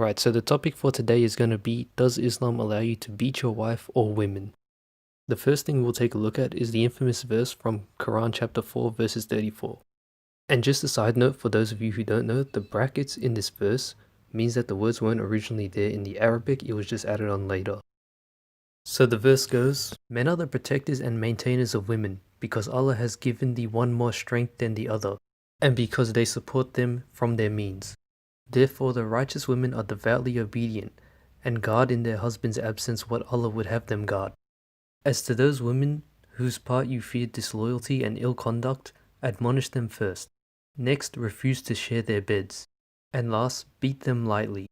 Alright, so the topic for today is going to be, does Islam allow you to beat your wife or women? The first thing we'll take a look at is the infamous verse from Quran chapter 4 verses 34. And just a side note for those of you who don't know, the brackets in this verse means that the words weren't originally there in the Arabic, it was just added on later. So the verse goes, men are the protectors and maintainers of women, because Allah has given the one more strength than the other, and because they support them from their means. Therefore the righteous women are devoutly obedient, and guard in their husband's absence what Allah would have them guard. As to those women whose part you fear disloyalty and ill conduct, admonish them first. Next, refuse to share their beds. And last, beat them lightly.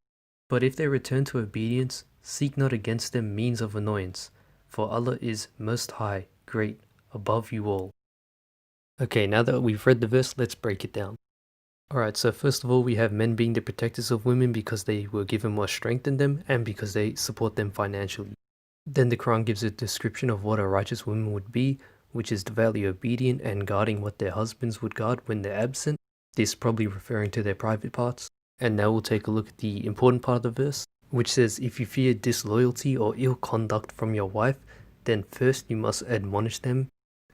But if they return to obedience, seek not against them means of annoyance, for Allah is most high, great, above you all. Okay, now that we've read the verse, let's break it down. Alright, so first of all, we have men being the protectors of women because they were given more strength than them and because they support them financially. Then the Quran gives a description of what a righteous woman would be, which is devoutly obedient and guarding what their husbands would guard when they're absent. This probably referring to their private parts. And now we'll take a look at the important part of the verse, which says, if you fear disloyalty or ill conduct from your wife, then first you must admonish them,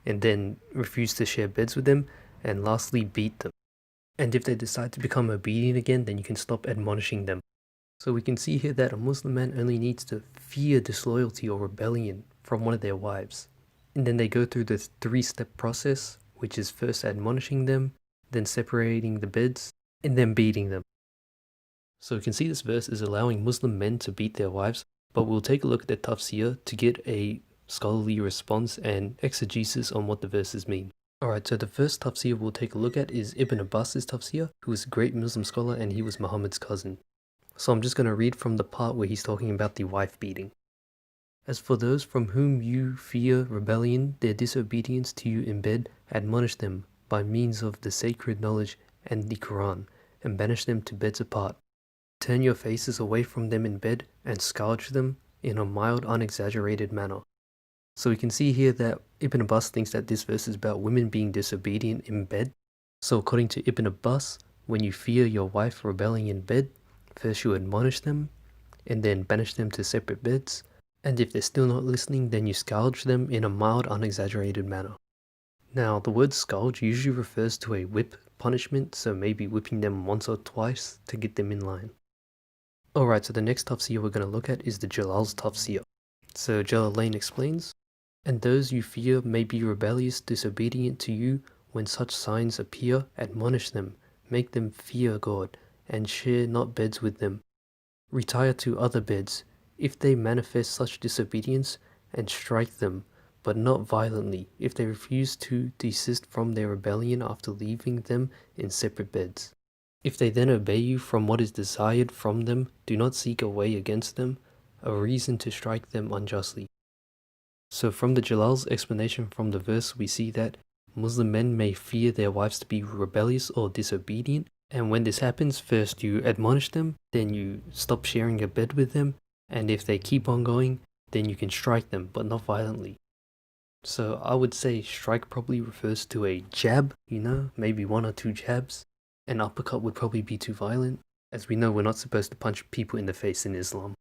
and then refuse to share beds with them, and lastly beat them. And if they decide to become obedient again, then you can stop admonishing them. So we can see here that a Muslim man only needs to fear disloyalty or rebellion from one of their wives. And then they go through the 3-step process, which is first admonishing them, then separating the beds, and then beating them. So we can see this verse is allowing Muslim men to beat their wives, but we'll take a look at the Tafsir to get a scholarly response and exegesis on what the verses mean. Alright, so the first Tafsir we'll take a look at is Ibn Abbas's Tafsir, who is a great Muslim scholar and he was Muhammad's cousin. So I'm just going to read from the part where he's talking about the wife beating. As for those from whom you fear rebellion, their disobedience to you in bed, admonish them by means of the sacred knowledge and the Quran, and banish them to beds apart. Turn your faces away from them in bed and scourge them in a mild, unexaggerated manner. So we can see here that Ibn Abbas thinks that this verse is about women being disobedient in bed. So according to Ibn Abbas, when you fear your wife rebelling in bed, first you admonish them, and then banish them to separate beds, and if they're still not listening, then you scourge them in a mild, unexaggerated manner. Now, the word scourge usually refers to a whip punishment, so maybe whipping them once or twice to get them in line. Alright, so the next tafsir we're going to look at is the Jalal's tafsir. So Jalalain explains, and those you fear may be rebellious, disobedient to you. When such signs appear, admonish them, make them fear God, and share not beds with them. Retire to other beds, if they manifest such disobedience, and strike them, but not violently, if they refuse to desist from their rebellion after leaving them in separate beds. If they then obey you from what is desired from them, do not seek a way against them, a reason to strike them unjustly. So from the Jalal's explanation from the verse, we see that Muslim men may fear their wives to be rebellious or disobedient, and when this happens, first you admonish them, then you stop sharing a bed with them, and if they keep on going, then you can strike them, but not violently. So I would say strike probably refers to a jab, maybe 1 or 2 jabs. An uppercut would probably be too violent, as we know we're not supposed to punch people in the face in Islam.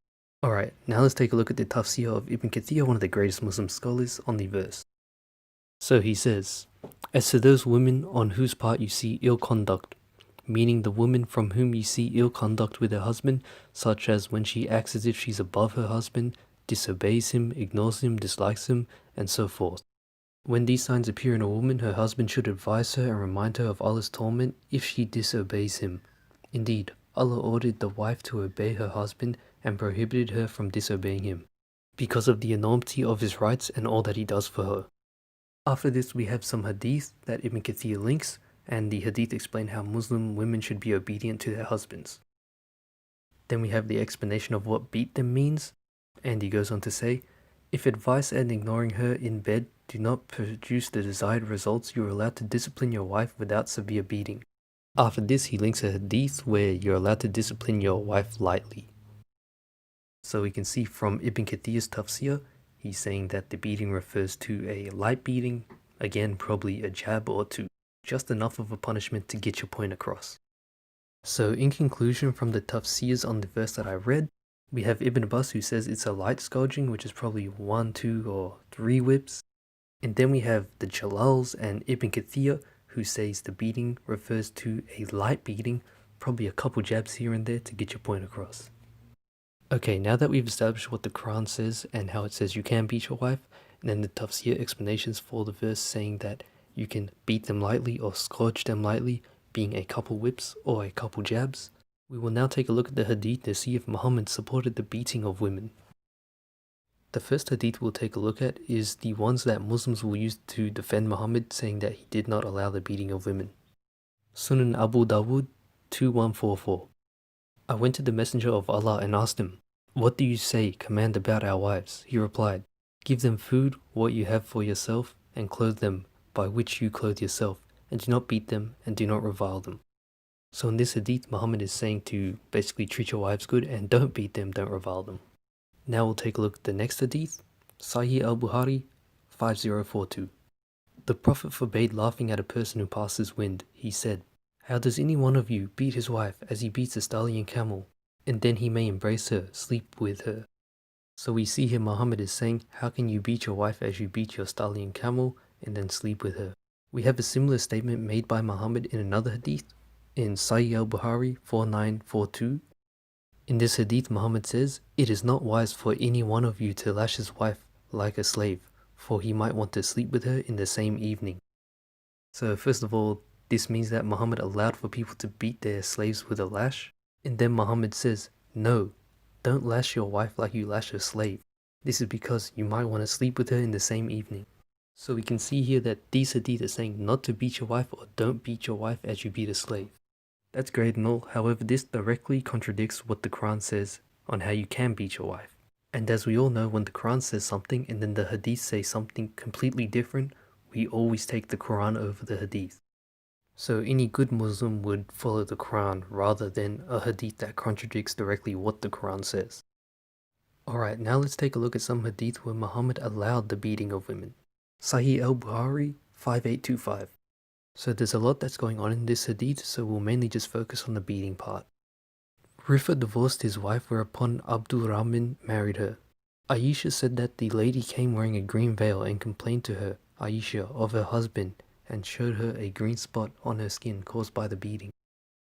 Alright, now let's take a look at the Tafsir of Ibn Kathir, one of the greatest Muslim scholars, on the verse. So he says, as to those women on whose part you see ill conduct, meaning the woman from whom you see ill conduct with her husband, such as when she acts as if she's above her husband, disobeys him, ignores him, dislikes him, and so forth. When these signs appear in a woman, her husband should advise her and remind her of Allah's torment if she disobeys him. Indeed, Allah ordered the wife to obey her husband and prohibited her from disobeying him, because of the enormity of his rights and all that he does for her. After this we have some hadith that Ibn Kathir links, and the hadith explain how Muslim women should be obedient to their husbands. Then we have the explanation of what beat them means, and he goes on to say, if advice and ignoring her in bed do not produce the desired results, you are allowed to discipline your wife without severe beating. After this he links a hadith where you're allowed to discipline your wife lightly. So we can see from Ibn Kathir's Tafsir, he's saying that the beating refers to a light beating, again probably a jab or two, just enough of a punishment to get your point across. So in conclusion from the Tafsirs on the verse that I read, we have Ibn Abbas who says it's a light scourging, which is probably 1, 2, or 3 whips. And then we have the Jalals and Ibn Kathir who says the beating refers to a light beating, probably a couple jabs here and there to get your point across. Okay, now that we've established what the Quran says and how it says you can beat your wife, and then the Tafsir explanations for the verse saying that you can beat them lightly or scourge them lightly, being a couple whips or a couple jabs, we will now take a look at the Hadith to see if Muhammad supported the beating of women. The first Hadith we'll take a look at is the ones that Muslims will use to defend Muhammad, saying that he did not allow the beating of women. Sunan Abu Dawud 2144. I went to the Messenger of Allah and asked him, "What do you say, command about our wives?" He replied, "Give them food, what you have for yourself, and clothe them, by which you clothe yourself, and do not beat them, and do not revile them." So in this hadith, Muhammad is saying to basically treat your wives good, and don't beat them, don't revile them. Now we'll take a look at the next hadith, Sahih al-Bukhari 5042. The Prophet forbade laughing at a person who passes wind. He said, "How does any one of you beat his wife as he beats a stallion camel, and then he may embrace her, sleep with her?" So we see here Muhammad is saying, how can you beat your wife as you beat your stallion camel and then sleep with her? We have a similar statement made by Muhammad in another hadith, in Sahih al-Bukhari 4942. In this hadith, Muhammad says, "It is not wise for any one of you to lash his wife like a slave, for he might want to sleep with her in the same evening." So first of all, this means that Muhammad allowed for people to beat their slaves with a lash. And then Muhammad says, no, don't lash your wife like you lash a slave. This is because you might want to sleep with her in the same evening. So we can see here that these hadith are saying not to beat your wife or don't beat your wife as you beat a slave. That's great and all, however this directly contradicts what the Quran says on how you can beat your wife. And as we all know, when the Quran says something and then the hadith say something completely different, we always take the Quran over the hadith. So any good Muslim would follow the Quran rather than a hadith that contradicts directly what the Quran says. Alright, now let's take a look at some hadith where Muhammad allowed the beating of women. Sahih al-Bukhari 5825. So there's a lot that's going on in this hadith, so we'll mainly just focus on the beating part. Rifat divorced his wife, whereupon Abdurrahman married her. Aisha said that the lady came wearing a green veil and complained to her, Aisha, of her husband, and showed her a green spot on her skin caused by the beating.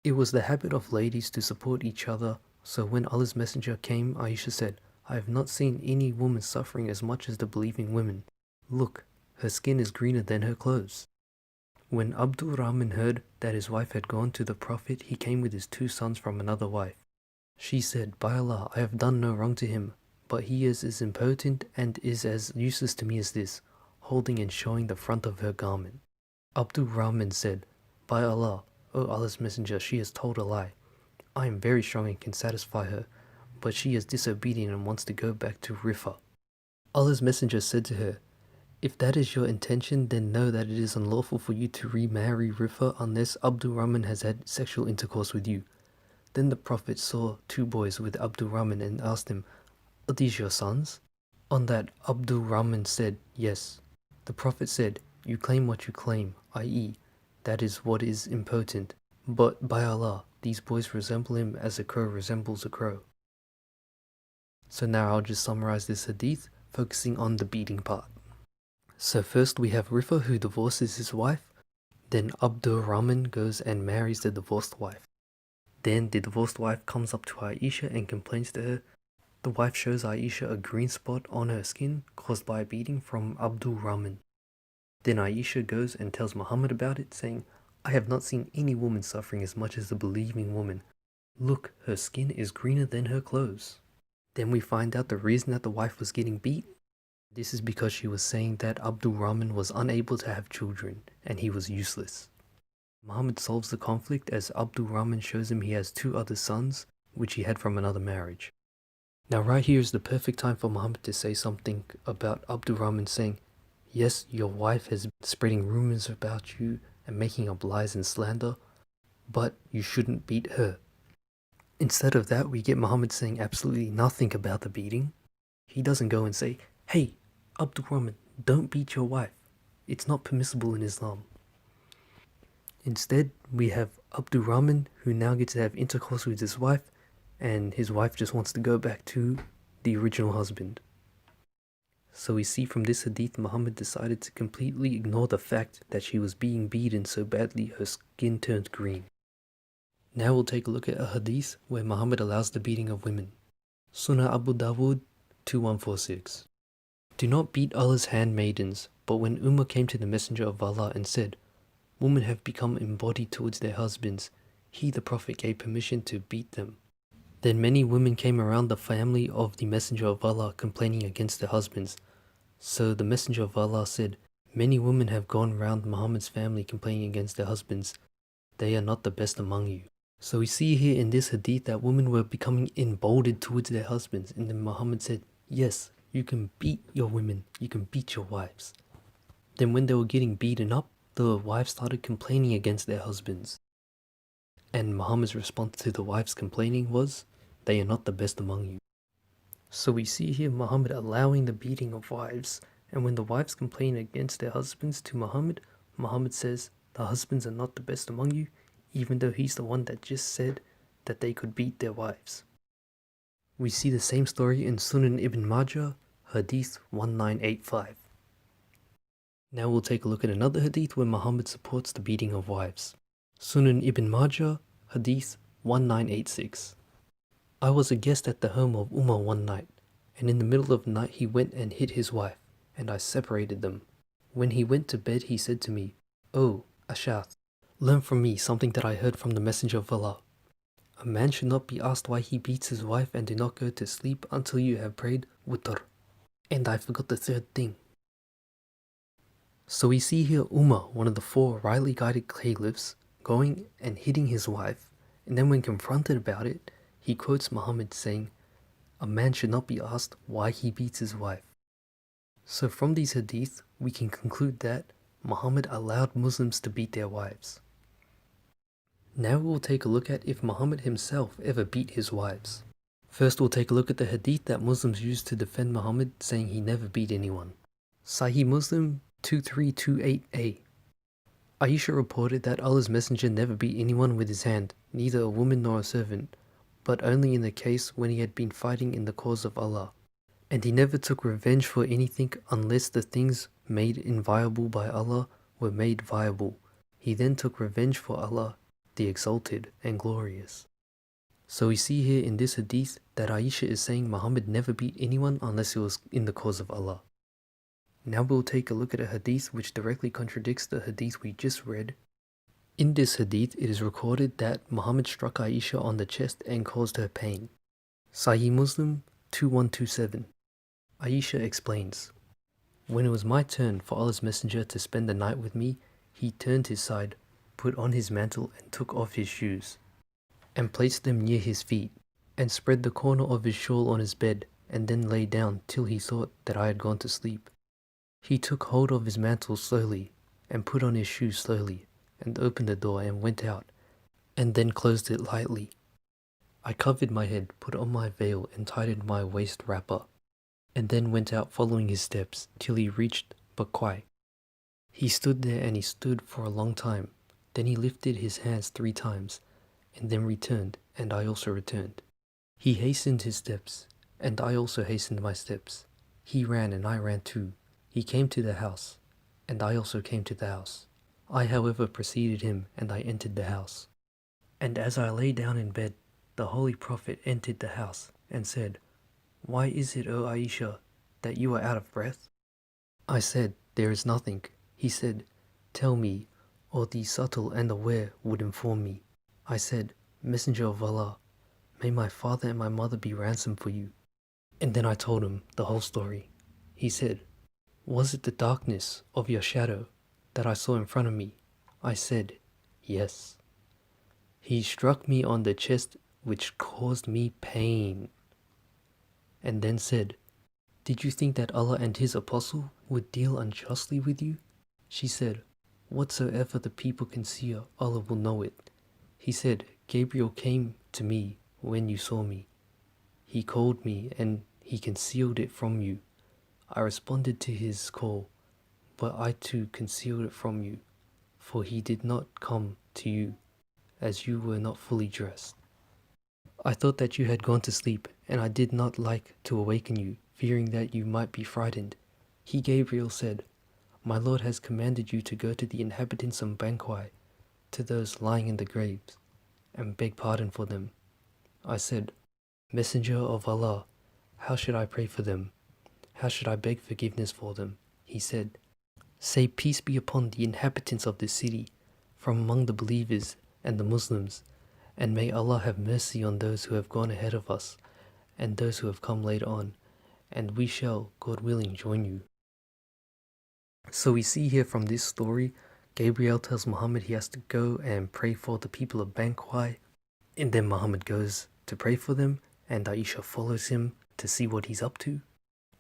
It was the habit of ladies to support each other, so when Allah's messenger came, Aisha said, "I have not seen any woman suffering as much as the believing women. Look, her skin is greener than her clothes." When Abdurrahman heard that his wife had gone to the Prophet, he came with his 2 sons from another wife. She said, "By Allah, I have done no wrong to him, but he is as impotent and is as useless to me as this," holding and showing the front of her garment. Abdurrahman said, "By Allah, O Allah's messenger, she has told a lie. I am very strong and can satisfy her, but she is disobedient and wants to go back to Rifa." Allah's messenger said to her, "If that is your intention, then know that it is unlawful for you to remarry Rifa unless Abdurrahman has had sexual intercourse with you." Then the Prophet saw 2 boys with Abdurrahman and asked him, "Are these your sons?" On that, Abdurrahman said, "Yes." The Prophet said, "You claim what you claim, i.e., that is what is impotent, but by Allah, these boys resemble him as a crow resembles a crow." So now I'll just summarize this hadith, focusing on the beating part. So first we have Rifa who divorces his wife, then Abdurrahman goes and marries the divorced wife. Then the divorced wife comes up to Aisha and complains to her. The wife shows Aisha a green spot on her skin caused by a beating from Abdurrahman. Then Aisha goes and tells Muhammad about it, saying, "I have not seen any woman suffering as much as the believing woman. Look, her skin is greener than her clothes." Then we find out the reason that the wife was getting beat. This is because she was saying that Abdurrahman was unable to have children and he was useless. Muhammad solves the conflict as Abdurrahman shows him he has 2 other sons, which he had from another marriage. Now right here is the perfect time for Muhammad to say something about Abdurrahman, saying, "Yes, your wife has been spreading rumors about you and making up lies and slander, but you shouldn't beat her." Instead of that, we get Muhammad saying absolutely nothing about the beating. He doesn't go and say, "Hey, Abdurrahman, don't beat your wife. It's not permissible in Islam." Instead, we have Abdurrahman, who now gets to have intercourse with his wife, and his wife just wants to go back to the original husband. So we see from this hadith, Muhammad decided to completely ignore the fact that she was being beaten so badly her skin turned green. Now we'll take a look at a hadith where Muhammad allows the beating of women. Sunnah Abu Dawud 2146. Do not beat Allah's handmaidens, but when Umar came to the Messenger of Allah and said, women have become embodied towards their husbands, he the Prophet gave permission to beat them. Then many women came around the family of the Messenger of Allah complaining against their husbands. So the Messenger of Allah said, many women have gone round Muhammad's family complaining against their husbands. They are not the best among you. So we see here in this hadith that women were becoming emboldened towards their husbands, and then Muhammad said, yes, you can beat your women, you can beat your wives. Then when they were getting beaten up, the wives started complaining against their husbands. And Muhammad's response to the wives complaining was, they are not the best among you. So we see here Muhammad allowing the beating of wives, and when the wives complain against their husbands to Muhammad, Muhammad says, the husbands are not the best among you, even though he's the one that just said that they could beat their wives. We see the same story in Sunan Ibn Majah, Hadith 1985. Now we'll take a look at another hadith where Muhammad supports the beating of wives. Sunan Ibn Majah, Hadith 1986. I was a guest at the home of Umar one night, and in the middle of the night he went and hit his wife, and I separated them. When he went to bed he said to me, "Oh, Ashath, learn from me something that I heard from the Messenger of Allah. A man should not be asked why he beats his wife, and do not go to sleep until you have prayed witr. And I forgot the third thing." So we see here Umar, one of the four rightly guided caliphs, going and hitting his wife, and then when confronted about it, he quotes Muhammad saying, a man should not be asked why he beats his wife. So from these hadith, we can conclude that Muhammad allowed Muslims to beat their wives. Now we'll take a look at if Muhammad himself ever beat his wives. First we'll take a look at the hadith that Muslims used to defend Muhammad, saying he never beat anyone. Sahih Muslim 2328a. Aisha reported that Allah's Messenger never beat anyone with his hand, neither a woman nor a servant, but only in the case when he had been fighting in the cause of Allah. And he never took revenge for anything unless the things made inviolable by Allah were made viable. He then took revenge for Allah, the Exalted and Glorious. So we see here in this hadith that Aisha is saying Muhammad never beat anyone unless it was in the cause of Allah. Now we'll take a look at a hadith which directly contradicts the hadith we just read. In this hadith, it is recorded that Muhammad struck Aisha on the chest and caused her pain. Sahih Muslim 2127. Aisha explains, when it was my turn for Allah's Messenger to spend the night with me, he turned his side, put on his mantle and took off his shoes, and placed them near his feet, and spread the corner of his shawl on his bed, and then lay down till he thought that I had gone to sleep. He took hold of his mantle slowly, and put on his shoes slowly, and opened the door and went out, and then closed it lightly. I covered my head, put on my veil, and tied my waist wrapper, and then went out following his steps till he reached Bakwai. He stood there and he stood for a long time. Then he lifted his hands 3 times, and then returned, and I also returned. He hastened his steps, and I also hastened my steps. He ran, and I ran too. He came to the house, and I also came to the house. I, however, preceded him, and I entered the house. And as I lay down in bed, the Holy Prophet entered the house, and said, "Why is it, O Aisha, that you are out of breath?" I said, "There is nothing." He said, "Tell me, or the subtle and aware would inform me." I said, "Messenger of Allah, may my father and my mother be ransomed for you." And then I told him the whole story. He said, "Was it the darkness of your shadow that I saw in front of me?" I said, "Yes." He struck me on the chest, which caused me pain, and then said, "Did you think that Allah and His Apostle would deal unjustly with you?" She said, "Whatsoever the people conceal, Allah will know it." He said, "Gabriel came to me when you saw me. He called me and he concealed it from you. I responded to his call, but I too concealed it from you. for he did not come to you, as you were not fully dressed. I thought that you had gone to sleep, and I did not like to awaken you, fearing that you might be frightened. He, Gabriel, said, My Lord has commanded you to go to the inhabitants of Banquai, to those lying in the graves, and beg pardon for them. I said, Messenger of Allah, how should I pray for them? How should I beg forgiveness for them? He said, Say peace be upon the inhabitants of this city, from among the believers and the Muslims, and may Allah have mercy on those who have gone ahead of us, and those who have come later on, and we shall, God willing, join you. So we see here from this story, Gabriel tells Muhammad he has to go and pray for the people of Banquai, and then Muhammad goes to pray for them, and Aisha follows him to see what he's up to.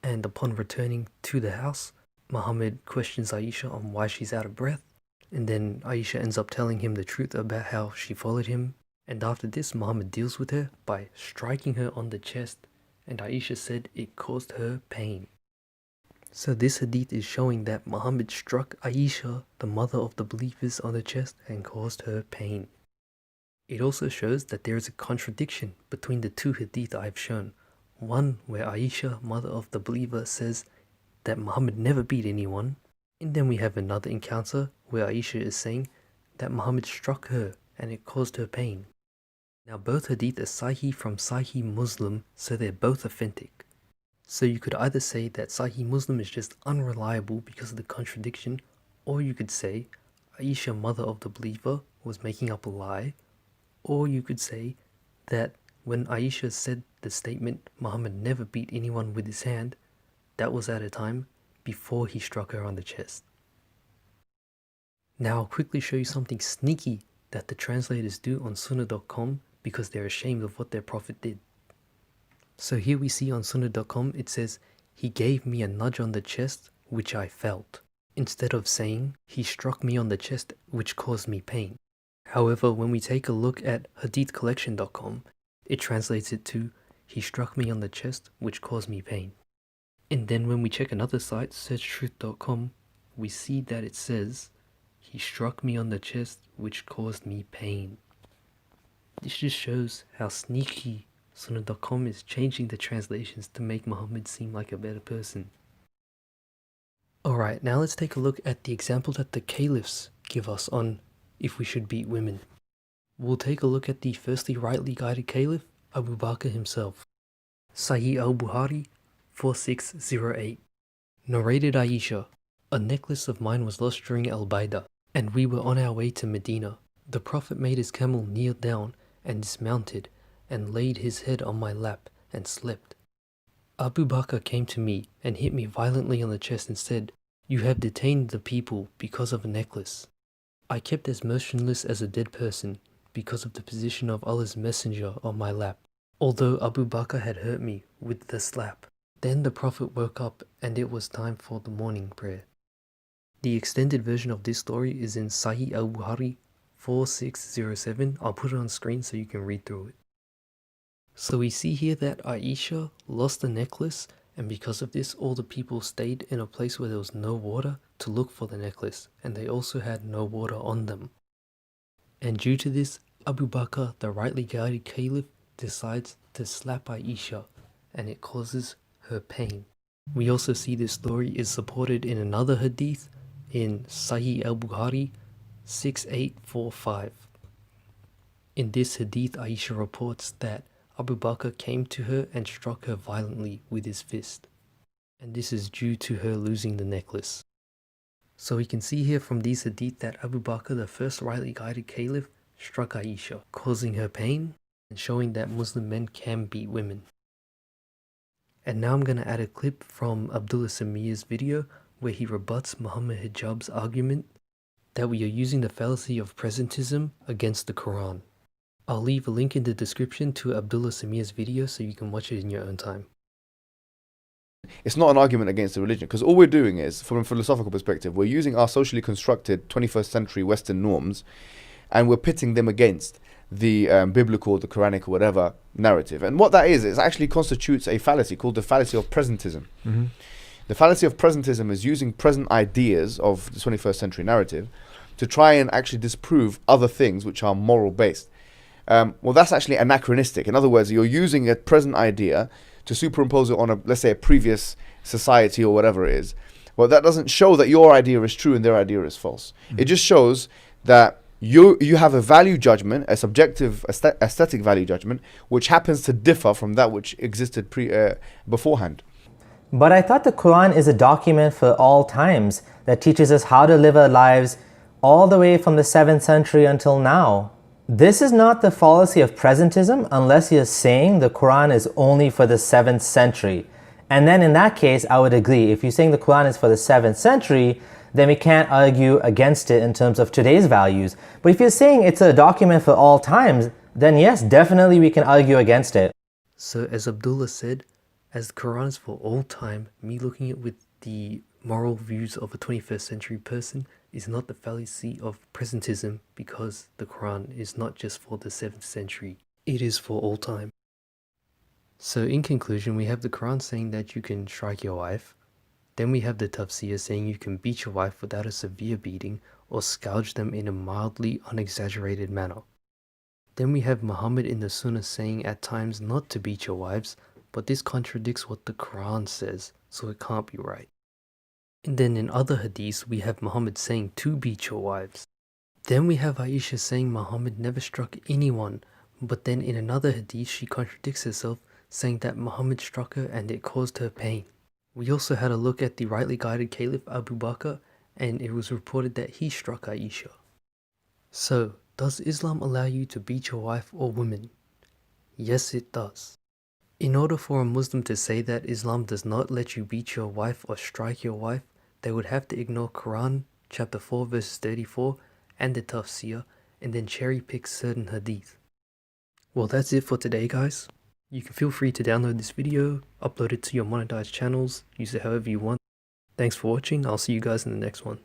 And upon returning to the house, Muhammad questions Aisha on why she's out of breath, and then Aisha ends up telling him the truth about how she followed him. And after this, Muhammad deals with her by striking her on the chest, and Aisha said it caused her pain. So this hadith is showing that Muhammad struck Aisha, the mother of the believers, on the chest and caused her pain. It also shows that there is a contradiction between the two hadith I've shown. One where Aisha, mother of the believer, says that Muhammad never beat anyone, and then we have another encounter where Aisha is saying that Muhammad struck her and it caused her pain. Now both hadith are Sahih from Sahih Muslim, so they're both authentic. So you could either say that Sahih Muslim is just unreliable because of the contradiction, or you could say Aisha, mother of the believer, was making up a lie, or you could say that when Aisha said the statement, Muhammad never beat anyone with his hand, that was at a time before he struck her on the chest. Now I'll quickly show you something sneaky that the translators do on Sunnah.com because they're ashamed of what their prophet did. So here we see on Sunnah.com it says, He gave me a nudge on the chest which I felt, instead of saying, He struck me on the chest which caused me pain. However, when we take a look at HadithCollection.com, it translates it to, He struck me on the chest which caused me pain. And then when we check another site, SearchTruth.com, we see that it says, He struck me on the chest which caused me pain. This just shows how sneaky Sunnah.com is changing the translations to make Muhammad seem like a better person. Alright, now let's take a look at the example that the caliphs give us on if we should beat women. We'll take a look at the firstly rightly guided caliph, Abu Bakr himself. Sahih al-Bukhari 4608. Narrated Aisha, A necklace of mine was lost during al-Baida, and we were on our way to Medina. The Prophet made his camel kneel down and dismounted, and laid his head on my lap and slept. Abu Bakr came to me and hit me violently on the chest and said, You have detained the people because of a necklace. I kept as motionless as a dead person because of the position of Allah's messenger on my lap, although Abu Bakr had hurt me with the slap. Then the Prophet woke up and it was time for the morning prayer. The extended version of this story is in Sahih al-Bukhari 4607. I'll put it on screen so you can read through it. So we see here that Aisha lost the necklace, and because of this all the people stayed in a place where there was no water to look for the necklace, and they also had no water on them. And due to this, Abu Bakr, the rightly guided caliph, decides to slap Aisha, and it causes her pain. We also see this story is supported in another hadith in Sahih al-Bukhari 6845. In this hadith, Aisha reports that Abu Bakr came to her and struck her violently with his fist, and this is due to her losing the necklace. So we can see here from these hadith that Abu Bakr, the first rightly guided caliph, struck Aisha, causing her pain and showing that Muslim men can beat women. And now I'm going to add a clip from Abdullah Sameer's video where he rebuts Muhammad Hijab's argument that we are using the fallacy of presentism against the Quran. I'll leave a link in the description to Abdullah Sameer's video so you can watch it in your own time. It's not an argument against the religion, because all we're doing is, from a philosophical perspective, we're using our socially constructed 21st century Western norms and we're pitting them against the biblical, the Quranic, or whatever narrative. And what that is, it actually constitutes a fallacy called the fallacy of presentism. The fallacy of presentism is using present ideas of the 21st century narrative to try and actually disprove other things which are moral based. Well, that's actually anachronistic. In other words, you're using a present idea to superimpose it on a, let's say, a previous society or whatever it is. Well, that doesn't show that your idea is true and their idea is false. It just shows that you have a value judgment, a subjective aesthetic value judgment, which happens to differ from that which existed beforehand. But I thought the Quran is a document for all times that teaches us how to live our lives all the way from the 7th century until now. This is not the fallacy of presentism unless you're saying the Quran is only for the 7th century. And then in that case, I would agree. If you're saying the Quran is for the 7th century, then we can't argue against it in terms of today's values. But if you're saying it's a document for all times, then yes, definitely we can argue against it. So as Abdullah said, as the Quran is for all time, me looking at it with the moral views of a 21st century person is not the fallacy of presentism, because the Quran is not just for the 7th century, it is for all time. So in conclusion, we have the Quran saying that you can strike your wife. Then we have the Tafsir saying you can beat your wife without a severe beating or scourge them in a mildly unexaggerated manner. Then we have Muhammad in the Sunnah saying at times not to beat your wives, but this contradicts what the Quran says, so it can't be right. And then in other hadiths, we have Muhammad saying to beat your wives. Then we have Aisha saying Muhammad never struck anyone, but then in another hadith she contradicts herself, saying that Muhammad struck her and it caused her pain. We also had a look at the rightly guided Caliph Abu Bakr, and it was reported that he struck Aisha. So, does Islam allow you to beat your wife or women? Yes, it does. In order for a Muslim to say that Islam does not let you beat your wife or strike your wife, they would have to ignore Quran chapter 4 verses 34 and the Tafsir, and then cherry pick certain hadith. Well, that's it for today, guys. You can feel free to download this video, upload it to your monetized channels, use it however you want. Thanks for watching, I'll see you guys in the next one.